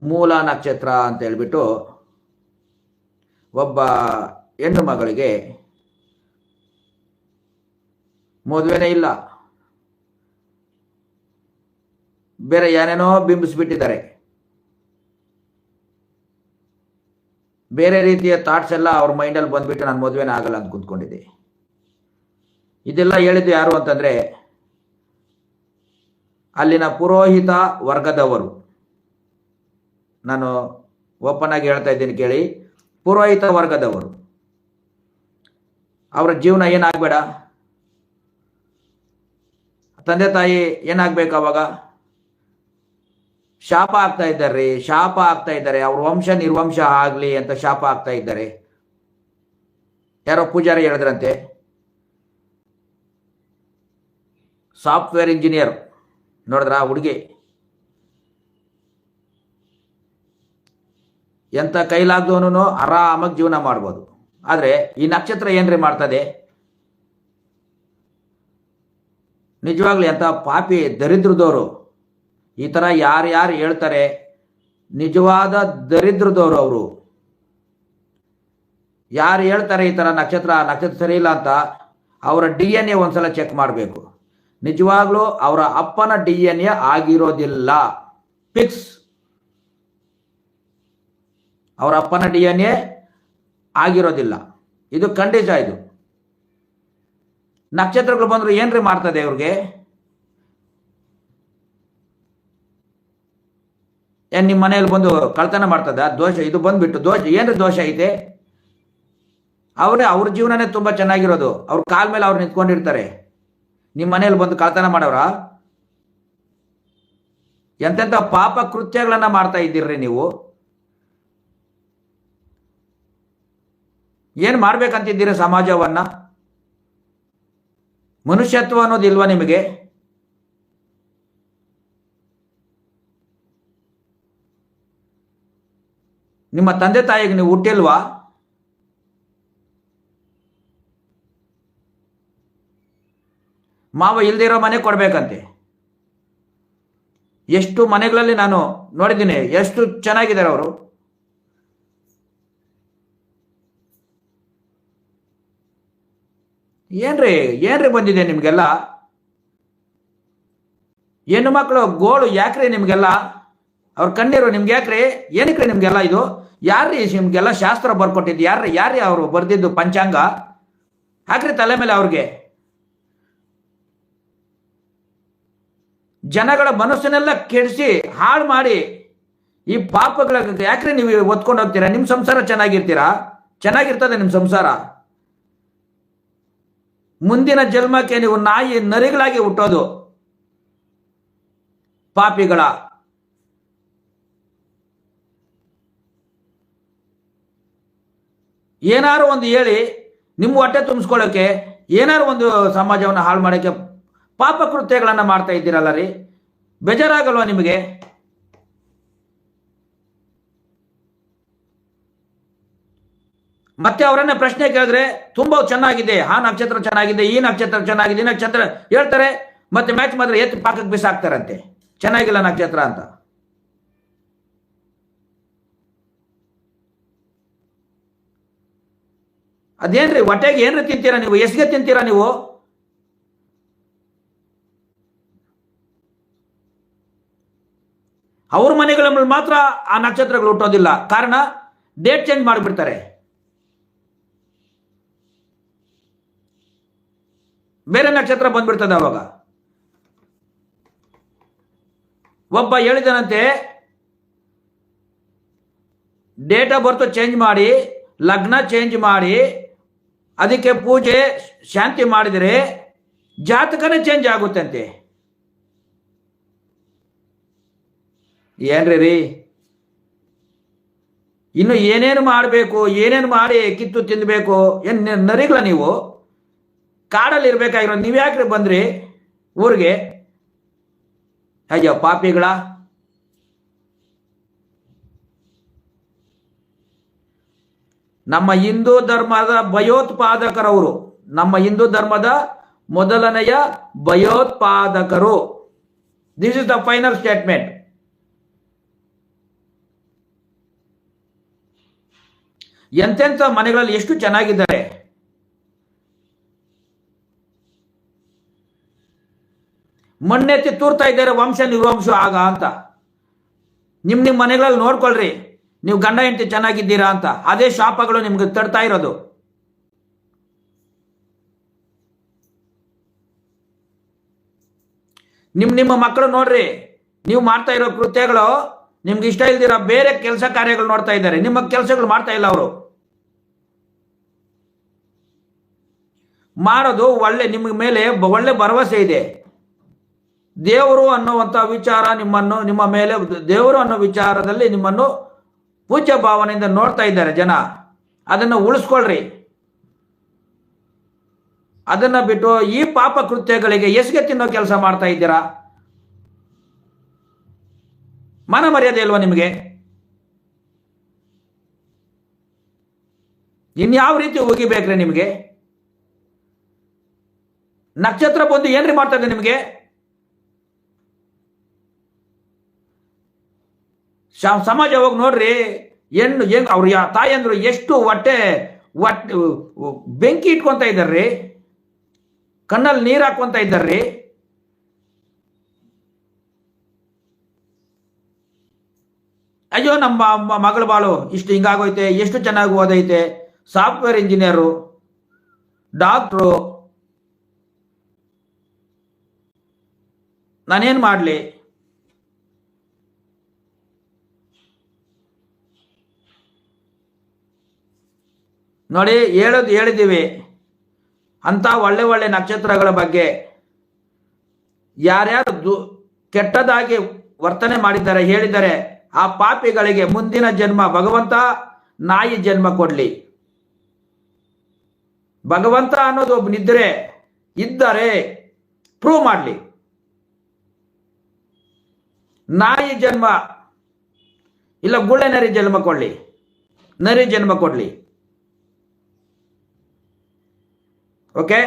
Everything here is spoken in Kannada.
ಮೂಲ ನಕ್ಷತ್ರ ಅಂತ ಹೇಳ್ಬಿಟ್ಟು ಒಬ್ಬ ಹೆಣ್ಣು ಮಗಳಿಗೆ ಮದುವೆನೇ ಇಲ್ಲ, ಬೇರೆ ಏನೇನೋ ಬಿಂಬಿಸ್ಬಿಟ್ಟಿದ್ದಾರೆ. ಬೇರೆ ರೀತಿಯ ಥಾಟ್ಸ್ ಎಲ್ಲ ಅವ್ರ ಮೈಂಡಲ್ಲಿ ಬಂದ್ಬಿಟ್ಟು ನಾನು ಮದುವೆನೇ ಆಗಲ್ಲ ಅಂತ ಕೂತ್ಕೊಂಡಿದ್ದೆ. ಇದೆಲ್ಲ ಹೇಳಿದ್ದು ಯಾರು ಅಂತಂದರೆ ಅಲ್ಲಿನ ಪುರೋಹಿತ ವರ್ಗದವರು. ನಾನು ಓಪನ್ ಆಗಿ ಹೇಳ್ತಾ ಇದ್ದೀನಿ ಕೇಳಿ. ಪುರೋಹಿತ ವರ್ಗದವರು ಅವರ ಜೀವನ ಏನಾಗಬೇಡ, ತಂದೆ ತಾಯಿ ಏನಾಗಬೇಕು, ಅವಾಗ ಶಾಪ ಆಗ್ತಾ ಇದ್ದಾರೆ, ಶಾಪ ಆಗ್ತಾ ಇದ್ದಾರೆ. ಅವ್ರ ವಂಶ ನಿರ್ವಂಶ ಆಗಲಿ ಅಂತ ಶಾಪ ಆಗ್ತಾ ಇದ್ದಾರೆ. ಯಾರೋ ಪೂಜಾರಿ ಹೇಳಿದ್ರಂತೆ, ಸಾಫ್ಟ್ವೇರ್ ಇಂಜಿನಿಯರ್ ನೋಡಿದ್ರ ಹುಡುಗಿ ಎಂಥ ಕೈಲಾಗ್ದವನು ಆರಾಮಾಗಿ ಜೀವನ ಮಾಡ್ಬೋದು. ಆದರೆ ಈ ನಕ್ಷತ್ರ ಏನ್ರಿ ಮಾಡ್ತದೆ? ನಿಜವಾಗ್ಲೂ ಎಂಥ ಪಾಪಿ ದರಿದ್ರದವರು ಈ ಥರ ಯಾರ್ಯಾರು ಹೇಳ್ತಾರೆ, ನಿಜವಾದ ದರಿದ್ರದವರು ಅವರು. ಯಾರು ಹೇಳ್ತಾರೆ ಈ ಥರ ನಕ್ಷತ್ರ ಸರಿ ಇಲ್ಲ ಅಂತ, ಅವರ DNA ಒಂದ್ಸಲ ಚೆಕ್ ಮಾಡಬೇಕು. ನಿಜವಾಗ್ಲೂ ಅವರ ಅಪ್ಪನ DNA ಆಗಿರೋದಿಲ್ಲ, ಫಿಕ್ಸ್. ಅವರ ಅಪ್ಪನ DNA ಆಗಿರೋದಿಲ್ಲ, ಇದು ಖಂಡಿತ. ಇದು ನಕ್ಷತ್ರಗಳು ಬಂದ್ರು ಏನ್ರಿ ಮಾಡ್ತದೆ ಅವ್ರಿಗೆ? ಏನ್ ನಿಮ್ಮ ಮನೆಯಲ್ಲಿ ಬಂದು ಕಳ್ತನ ಮಾಡ್ತದ? ದೋಷ ಇದು ಬಂದ್ಬಿಟ್ಟು ದೋಷ ಏನ್ರಿ ದೋಷ ಐತೆ? ಅವ್ರ ಜೀವನನೇ ತುಂಬಾ ಚೆನ್ನಾಗಿರೋದು, ಅವ್ರ ಕಾಲ ಮೇಲೆ ಅವ್ರು ನಿಂತ್ಕೊಂಡಿರ್ತಾರೆ. ನಿಮ್ಮ ಮನೆಯಲ್ಲಿ ಬಂದು ಕಳ್ತನ ಮಾಡವ್ರ? ಎಂತೆಂಥ ಪಾಪ ಕೃತ್ಯಗಳನ್ನ ಮಾಡ್ತಾ ಇದ್ದೀರ್ರಿ ನೀವು. ಏನ್ ಮಾಡ್ಬೇಕಂತಿದ್ದೀರಿ ಸಮಾಜವನ್ನ? ಮನುಷ್ಯತ್ವ ಅನ್ನೋದಿಲ್ವಾ ನಿಮಗೆ? ನಿಮ್ಮ ತಂದೆ ತಾಯಿಗೆ ನೀವು ಹುಟ್ಟಿಲ್ವಾ? ಮಾವ ಇಲ್ದಿರೋ ಮನೆ ಕೊಡ್ಬೇಕಂತೆ. ಎಷ್ಟು ಮನೆಗಳಲ್ಲಿ ನಾನು ನೋಡಿದ್ದೀನಿ, ಎಷ್ಟು ಚೆನ್ನಾಗಿದ್ದಾರೆ ಅವರು. ಏನ್ರಿ ಬಂದಿದೆ ನಿಮ್ಗೆಲ್ಲ? ಹೆಣ್ಣು ಮಕ್ಕಳು ಗೋಳು ಯಾಕ್ರಿ ನಿಮ್ಗೆಲ್ಲ? ಅವ್ರ ಕಣ್ಣೀರು ನಿಮ್ಗೆ ಯಾಕ್ರಿ? ಏನಕ್ರಿ ನಿಮ್ಗೆಲ್ಲ ಇದು? ಯಾರ್ರಿ ನಿಮ್ಗೆಲ್ಲ ಶಾಸ್ತ್ರ ಬರ್ಕೊಟ್ಟಿದ್ದು? ಯಾರ್ರಿ ಅವರು ಬರ್ದಿದ್ದು ಪಂಚಾಂಗ? ಹಾಕ್ರಿ ತಲೆ ಮೇಲೆ ಅವ್ರಿಗೆ. ಜನಗಳ ಮನಸ್ಸನ್ನೆಲ್ಲ ಕೆಡಿಸಿ ಹಾಳು ಮಾಡಿ ಈ ಪಾಪಗಳ ಯಾಕ್ರಿ ನೀವು ಒತ್ಕೊಂಡು ಹೋಗ್ತೀರಾ? ನಿಮ್ಮ ಸಂಸಾರ ಚೆನ್ನಾಗಿರ್ತದೆ ನಿಮ್ಮ ಸಂಸಾರ. ಮುಂದಿನ ಜನ್ಮಕ್ಕೆ ನೀವು ನಾಯಿ ನರಿಗಳಾಗಿ ಹುಟ್ಟೋದು, ಪಾಪಿಗಳ. ಏನಾರು ಒಂದು ಹೇಳಿ ನಿಮ್ಮ ಹೊಟ್ಟೆ ತುಂಬಿಸ್ಕೊಳ್ಳೋಕೆ, ಏನಾರು ಒಂದು ಸಮಾಜವನ್ನು ಹಾಳು ಮಾಡೋಕ್ಕೆ ಪಾಪ ಕೃತ್ಯಗಳನ್ನು ಮಾಡ್ತಾ ಇದ್ದೀರಲ್ಲ ರೀ, ಬೇಜಾರಾಗಲ್ವಾ ನಿಮಗೆ? ಮತ್ತೆ ಅವರನ್ನ ಪ್ರಶ್ನೆ ಕೇಳಿದ್ರೆ ತುಂಬಾ ಚೆನ್ನಾಗಿದೆ, ಆ ನಕ್ಷತ್ರ ಚೆನ್ನಾಗಿದೆ, ಈ ನಕ್ಷತ್ರ ಚೆನ್ನಾಗಿದೆ, ಈ ನಕ್ಷತ್ರ ಹೇಳ್ತಾರೆ. ಮತ್ತೆ ಮ್ಯಾಚ್ ಮಾತ್ರ ಎತ್ತು ಪಾಕಕ್ಕೆ ಬಿಸಾಕ್ತಾರಂತೆ, ಚೆನ್ನಾಗಿಲ್ಲ ನಕ್ಷತ್ರ ಅಂತ. ಅದೇನ್ರಿ ಹೊಟ್ಟೆಗೆ ಏನ್ರಿ ತಿಂತೀರಾ ನೀವು? ಎಷ್ಟಿಗೆ ತಿಂತೀರಾ ನೀವು? ಅವ್ರ ಮನೆಗಳಲ್ಲಿ ಮಾತ್ರ ಆ ನಕ್ಷತ್ರಗಳು ಹುಟ್ಟೋದಿಲ್ಲ. ಕಾರಣ ಡೇಟ್ ಚೇಂಜ್ ಮಾಡಿಬಿಡ್ತಾರೆ. ಬೇರೆ ನಕ್ಷತ್ರ ಬಂದ್ಬಿಡ್ತದೆ. ಅವಾಗ ಒಬ್ಬ ಹೇಳಿದನಂತೆ, ಡೇಟ್ ಆಫ್ ಬರ್ತ್ ಚೇಂಜ್ ಮಾಡಿ, ಲಗ್ನ ಚೇಂಜ್ ಮಾಡಿ, ಅದಕ್ಕೆ ಪೂಜೆ ಶಾಂತಿ ಮಾಡಿದರೆ ಜಾತಕನೇ ಚೇಂಜ್ ಆಗುತ್ತಂತೆ. ಏನ್ರಿ ಇನ್ನು ಏನೇನು ಮಾಡಬೇಕು, ಏನೇನು ಮಾಡಿ ಕಿತ್ತು ತಿನ್ಬೇಕು? ಏನ್ ನರಿಗಳ ನೀವು? ಕಾಡಲ್ಲಿ ಇರ್ಬೇಕಾಗಿರೋ ನೀವು ಯಾಕ್ರಿ ಬಂದ್ರಿ ಊರಿಗೆ? ಅಯ್ಯೋ ಪಾಪಿಗಳ. ನಮ್ಮ ಹಿಂದೂ ಧರ್ಮದ ಭಯೋತ್ಪಾದಕರವರು, ನಮ್ಮ ಹಿಂದೂ ಧರ್ಮದ ಮೊದಲನೆಯ ಭಯೋತ್ಪಾದಕರು. This is the final statement. ಎಂತೆಂಥ ಮನೆಗಳಲ್ಲಿ ಎಷ್ಟು ಚೆನ್ನಾಗಿದ್ದಾರೆ. ಮಣ್ಣೆತ್ತಿ ತೂರ್ತಾ ಇದ್ದಾರೆ ವಂಶ ನಿರ್ವಂಶ ಆಗ ಅಂತ. ನಿಮ್ಮ ಮನೆಗಳಲ್ಲಿ ನೋಡ್ಕೊಳ್ರಿ, ನೀವು ಗಂಡ ಹೆಂಡತಿ ಚೆನ್ನಾಗಿದ್ದೀರಾ ಅಂತ. ಅದೇ ಶಾಪಗಳು ನಿಮ್ಗೆ ತಡ್ತಾ ಇರೋದು. ನಿಮ್ಮ ಮಕ್ಕಳು ನೋಡ್ರಿ, ನೀವು ಮಾಡ್ತಾ ಇರೋ ಕೃತ್ಯಗಳು ನಿಮ್ಗೆ ಇಷ್ಟ ಇಲ್ದಿರ ಬೇರೆ ಕೆಲಸ ಕಾರ್ಯಗಳು ನೋಡ್ತಾ ಇದ್ದಾರೆ. ನಿಮ್ಮ ಕೆಲಸಗಳು ಮಾಡ್ತಾ ಇಲ್ಲ ಅವರು. ಮಾಡೋದು ಒಳ್ಳೆ, ನಿಮ್ಮ ಮೇಲೆ ಒಳ್ಳೆ ಭರವಸೆ ಇದೆ. ದೇವರು ಅನ್ನುವಂಥ ವಿಚಾರ ನಿಮ್ಮ ಮೇಲೆ, ದೇವರು ಅನ್ನೋ ವಿಚಾರದಲ್ಲಿ ನಿಮ್ಮನ್ನು ಪೂಜ್ಯ ಭಾವನೆಯಿಂದ ನೋಡ್ತಾ ಇದ್ದಾರೆ ಜನ. ಅದನ್ನು ಉಳಿಸ್ಕೊಳ್ರಿ. ಅದನ್ನ ಬಿಟ್ಟು ಈ ಪಾಪ ಕೃತ್ಯಗಳಿಗೆ ಎಸ್ಗೆ ತಿನ್ನೋ ಕೆಲಸ ಮಾಡ್ತಾ ಇದ್ದೀರಾ. ಮನ ಮರ್ಯಾದೆ ಇಲ್ವಾ ನಿಮಗೆ? ಇನ್ಯಾವ ರೀತಿ ಹೋಗಿಬೇಕ್ರಿ ನಿಮಗೆ? ನಕ್ಷತ್ರ ಬಂದು ಏನ್ರಿ ಮಾಡ್ತಾ ಇದೆ ನಿಮಗೆ? ಸಮಾಜ ಹೋಗಿ ನೋಡ್ರಿ, ಅವ್ರ ತಾಯಂದ್ರು ಎಷ್ಟು ಹೊಟ್ಟೆ ಬೆಂಕಿ ಇಟ್ಕೊಂತ ಇದ್ದಾರ್ರಿ, ಕಣ್ಣಲ್ಲಿ ನೀರು ಹಾಕೊಂತ ಇದ್ದಾರ್ರಿ. ಅಯ್ಯೋ ನಮ್ಮ ಮಗಳ ಬಾಳು ಇಷ್ಟು ಹಿಂಗಾಗೋಯ್ತೆ, ಎಷ್ಟು ಚೆನ್ನಾಗಿ ಓದೈತೆ, ಸಾಫ್ಟ್ವೇರ್ ಇಂಜಿನಿಯರು, ಡಾಕ್ಟ್ರು, ನಾನೇನು ಮಾಡಲಿ? ನೋಡಿ, ಹೇಳಿದ್ದೀವಿ ಅಂತ ಒಳ್ಳೆ ಒಳ್ಳೆ ನಕ್ಷತ್ರಗಳ ಬಗ್ಗೆ. ಯಾರ್ಯಾರು ಕೆಟ್ಟದಾಗಿ ವರ್ತನೆ ಮಾಡಿದ್ದಾರೆ, ಹೇಳಿದ್ದಾರೆ, ಆ ಪಾಪಿಗಳಿಗೆ ಮುಂದಿನ ಜನ್ಮ ಭಗವಂತ ನಾಯಿ ಜನ್ಮ ಕೊಡ್ಲಿ. ಭಗವಂತ ಅನ್ನೋದು ಒಬ್ಬನಿದ್ರೆ ಇದ್ದರೆ ಪ್ರೂವ್ ಮಾಡಲಿ. ನಾಯಿ ಜನ್ಮ ಇಲ್ಲ ಗುಳ್ಳೆ ನರಿ ಜನ್ಮ ಕೊಡ್ಲಿ, ನರಿ ಜನ್ಮ ಕೊಡ್ಲಿ. ಓಕೆ.